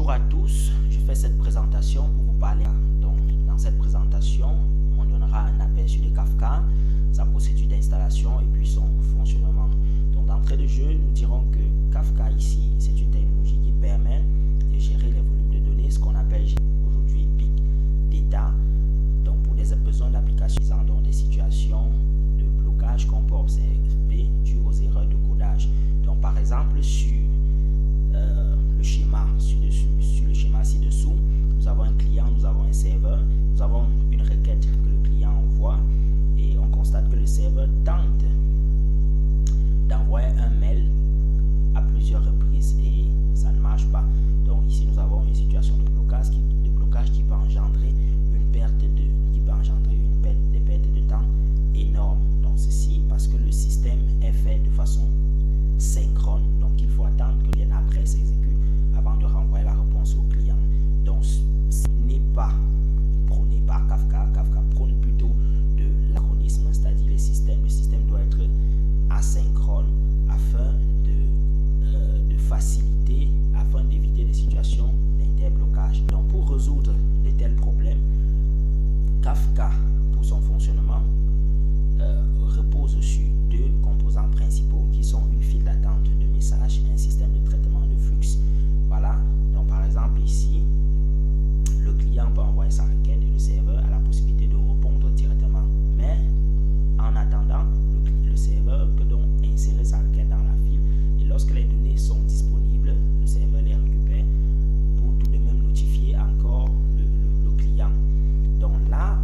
Bonjour à tous, je fais cette présentation pour vous parler. Donc, dans cette présentation, on donnera un aperçu de Kafka, sa procédure d'installation et puis son fonctionnement. Donc, d'entrée de jeu, nous dirons que Kafka ici, c'est une technologie qui permet de gérer les volumes de données, ce qu'on appelle aujourd'hui Big Data. Donc, pour des besoins d'application, dans des situations de blocage qu'on peut observer dues aux erreurs de codage. Donc, par exemple, sur le schéma ci-dessous, nous avons un client, nous avons un serveur, nous avons une requête que le client envoie et on constate que le serveur tente d'envoyer un mail à plusieurs reprises et ça ne marche pas. Donc ici nous avons une situation de blocage qui peut engendrer des pertes de temps énormes. Donc ceci parce que le système est fait de façon synchrone, donc il faut attendre que l'IA après s'exécute avant de renvoyer la réponse au client. Donc ce n'est pas prôné par Kafka. Kafka prône plutôt de l'anachronisme, c'est-à-dire le système doit être asynchrone afin de faciliter, afin d'éviter des situations d'interblocage. Donc pour résoudre de tels problèmes, Kafka pour son fonctionnement repose sur deux composants principaux qui sont une file d'attente de messages et un système de traitement de flux. Voilà, donc par exemple ici, le client peut envoyer sa requête et le serveur a la possibilité de répondre directement. Mais en attendant, le serveur peut donc insérer sa requête dans la file et lorsque les données sont disponibles, le serveur les récupère pour tout de même notifier encore le client. Donc là,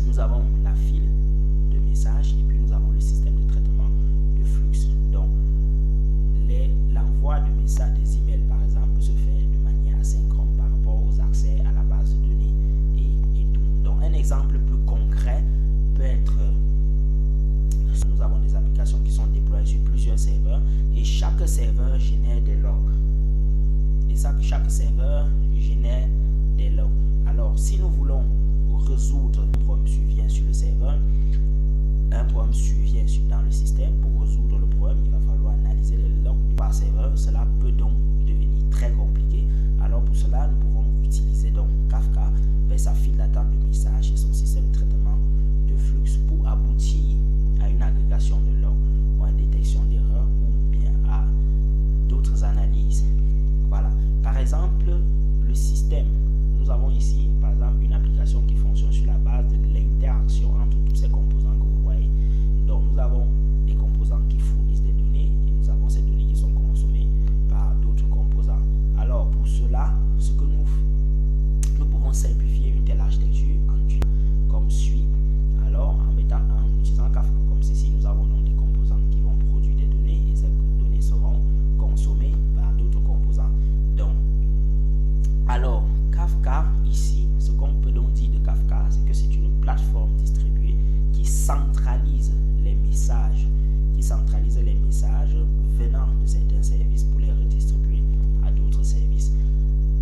nous avons la file de messages et puis nous avons le système de traitement de flux. Donc l'envoi de messages, des emails par exemple, peut se faire de manière asynchrone par rapport aux accès à la base de données et tout. Donc un exemple plus concret peut être, nous avons des applications qui sont déployées sur plusieurs serveurs et chaque serveur génère des logs. Et ça, chaque serveur génère des logs. Alors si nous voulons résoudre un problème survient sur le serveur, un problème survient dans le système, pour résoudre le problème, il va falloir analyser les logs par serveur. Cela peut donc devenir très compliqué. Alors pour cela, nous pouvons utiliser donc Kafka avec sa file d'attente de messages et son système de traitement de flux pour aboutir à une agrégation de logs ou à une détection d'erreurs ou bien à d'autres analyses. Voilà. Par exemple, le système. Nous avons ici, par exemple, une application qui fonctionne sur la base de l'interaction entre tous ces composants que vous voyez. Donc, nous avons des composants qui fournissent des données et nous avons ces données qui sont consommées par d'autres composants. Alors, pour cela, ce que nous pouvons simplifier une telle architecture comme suit. Alors, en utilisant Kafka comme ceci, nous avons donc des composants qui vont produire des données et ces données seront consommées par d'autres composants. Donc, alors, Kafka, ici, ce qu'on peut donc dire de Kafka, c'est que c'est une plateforme distribuée qui centralise les messages, venant de certains services pour les redistribuer à d'autres services.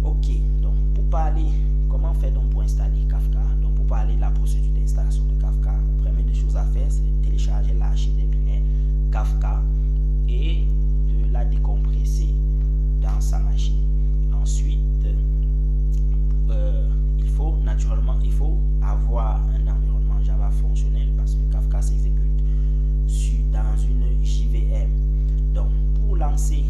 Ok, donc pour parler, comment faire donc pour installer Kafka? Donc pour parler de la procédure d'installation de Kafka, la première des choses à faire, c'est de télécharger l'archive des binaires Kafka et de la décompresser dans sa machine. Ensuite, il faut avoir un environnement Java fonctionnel parce que Kafka s'exécute dans une JVM. Donc, pour lancer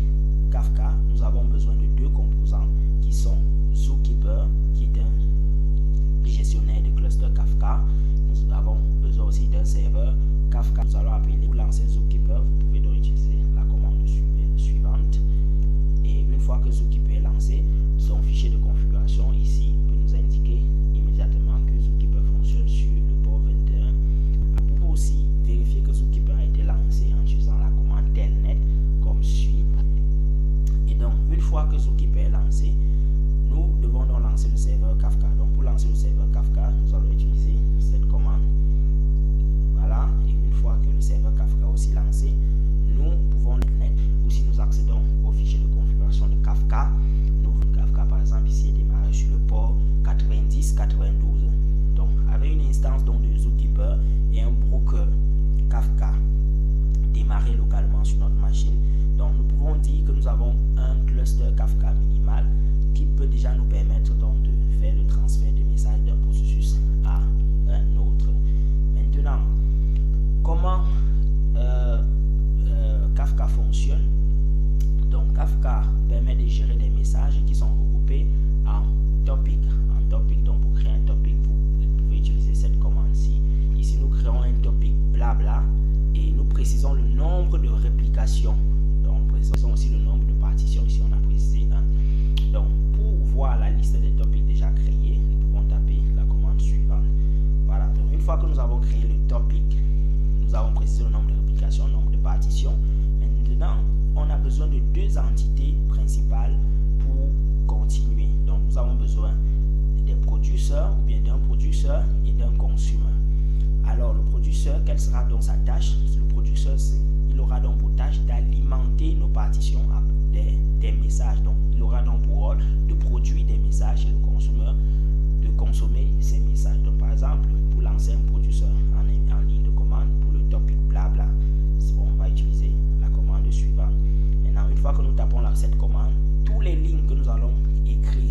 Kafka, nous avons besoin de deux composants qui sont Zookeeper, qui est un gestionnaire de cluster Kafka. Nous avons besoin aussi d'un serveur Kafka. Nous allons appeler pour lancer Zookeeper. Vous pouvez donc utiliser la commande suivante. Et une fois que Zookeeper est lancé, son fichier de configuration ici peut nous indiquer immédiatement que Zookeeper fonctionne sur le port 21. Vous pouvez aussi vérifier que Zookeeper a été lancé en utilisant la commande telnet comme suit. Et donc, une fois que Zookeeper est lancé, nous devons donc lancer le serveur Kafka. Donc, pour lancer le serveur Kafka, nous allons utiliser cette commande. Voilà. Et une fois que le serveur Kafka est aussi lancé, nous pouvons telnet ou si nous accédons au fichier de configuration de Kafka, Kafka par exemple ici est démarré sur le port 90-92. Donc avec une instance donc de Zookeeper et un broker Kafka démarré localement sur notre machine, donc nous pouvons dire que nous avons un cluster Kafka minimal qui peut déjà nous permettre donc de faire le transfert de messages d'un processus à un autre. Maintenant, comment Kafka fonctionne? Donc Kafka permet de gérer des messages qui sont regroupés en topic. Donc pour créer un topic, vous pouvez utiliser cette commande-ci. Ici, nous créons un topic blabla et nous précisons le nombre de réplications. Donc, nous précisons aussi le nombre de partitions. Ici, on a précisé 1. Donc, pour voir la liste des topics déjà créés, nous pouvons taper la commande suivante. Voilà. Donc, une fois que nous avons créé le topic, nous avons précisé le nombre de réplications, le nombre de partitions. Maintenant, on a besoin de 2 entités principales pour continuer. Donc, nous avons besoin des producteurs ou bien d'un producteur et d'un consumer. Alors, le producteur, quelle sera donc sa tâche? Le producteur, il aura donc pour tâche d'alimenter nos partitions des messages. Donc, il aura donc pour rôle de produire des messages et le consumer de consommer ces messages. Donc, par exemple, pour lancer un producteur en ligne de commande pour le topic blabla, on va utiliser la commande suivante. Maintenant, une fois que nous tapons cette commande, toutes les lignes que nous allons écrire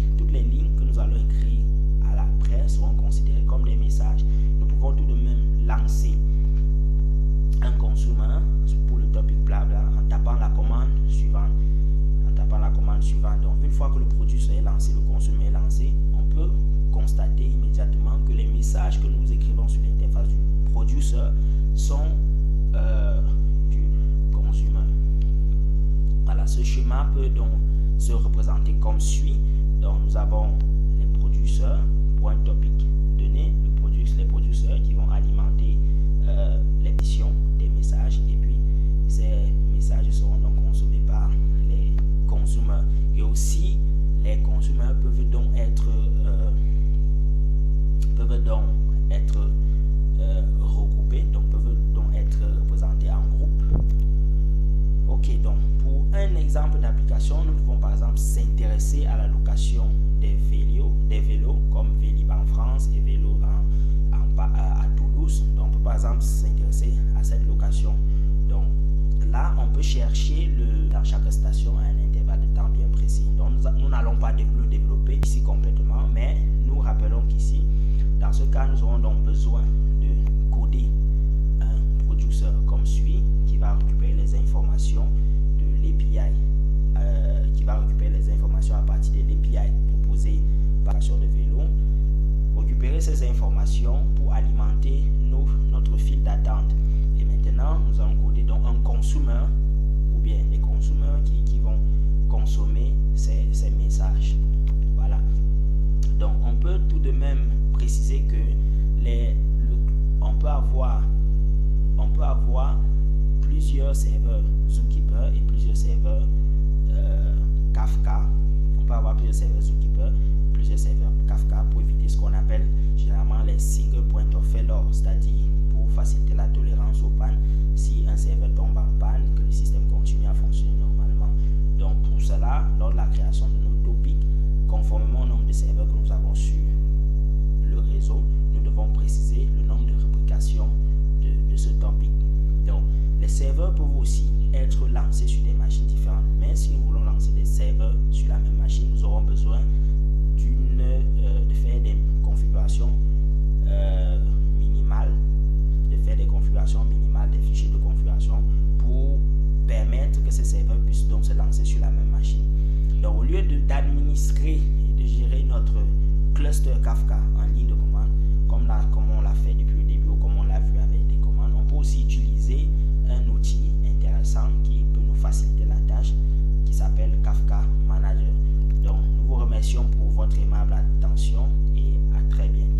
à l'après seront considérées comme des messages. Nous pouvons tout de même lancer un consumer pour le topic blabla en tapant la commande suivante. Donc, une fois que le produit est lancé, le consumer est lancé, on peut constater immédiatement que les messages que nous écrivons sur l'interface du producer sont du consumer. Voilà, ce schéma peut donc se représenter comme suit. Donc, nous avons les producteurs pour un topic donné, les producteurs qui vont alimenter l'édition des messages, et puis ces messages seront donc consommés par les consommateurs. Et aussi, les consommateurs peuvent donc être regroupés, donc peuvent donc être représentés en groupe. Ok, donc pour un exemple d'application, nous pouvons par exemple s'intéresser à la location des vélos comme Vélib en France et Vélo à Toulouse. Donc on peut par exemple s'intéresser à cette location. Donc là, on peut chercher dans chaque station à un intervalle de temps bien précis. Donc nous n'allons pas le développer ici complètement, mais nous rappelons qu'ici, dans ce cas, nous aurons donc besoin de coder un producteur comme suit, qui va récupérer les informations de l'API, à partir de l'API proposée par l'application de vélo, récupérer ces informations pour alimenter notre file d'attente. Et maintenant, nous allons coder donc un consumer ou bien des consommateurs qui vont consommer ces messages. Voilà. Donc, on peut tout de même préciser que on peut avoir plusieurs serveurs Zookeeper et plusieurs serveurs Kafka. On peut avoir plusieurs serveurs Zookeeper, plusieurs serveurs Kafka pour éviter ce qu'on appelle généralement les single point of failure, c'est-à-dire pour faciliter la tolérance aux pannes. Si un serveur tombe en panne, que le système continue à fonctionner normalement. Donc pour cela, lors de la création de nos topics, conformément au nombre de serveurs que nous avons sur le réseau, nous devons préciser le nombre de réplications de ce topic. Donc les serveurs peuvent aussi être lancés sur des machines différentes, mais si nous voulons lancer des serveurs sur la même machine, nous aurons besoin de faire des configurations minimales, des fichiers de configuration pour permettre que ces serveurs puissent donc se lancer sur la même machine. Donc au lieu d'administrer et de gérer notre cluster Kafka en ligne de commande, comme on l'a fait depuis le début ou comme on l'a vu avec des commandes, on peut aussi utiliser un outil intéressant qui peut nous faciliter la tâche, qui s'appelle Kafka Manager. Donc nous vous remercions pour votre aimable attention et à très bientôt.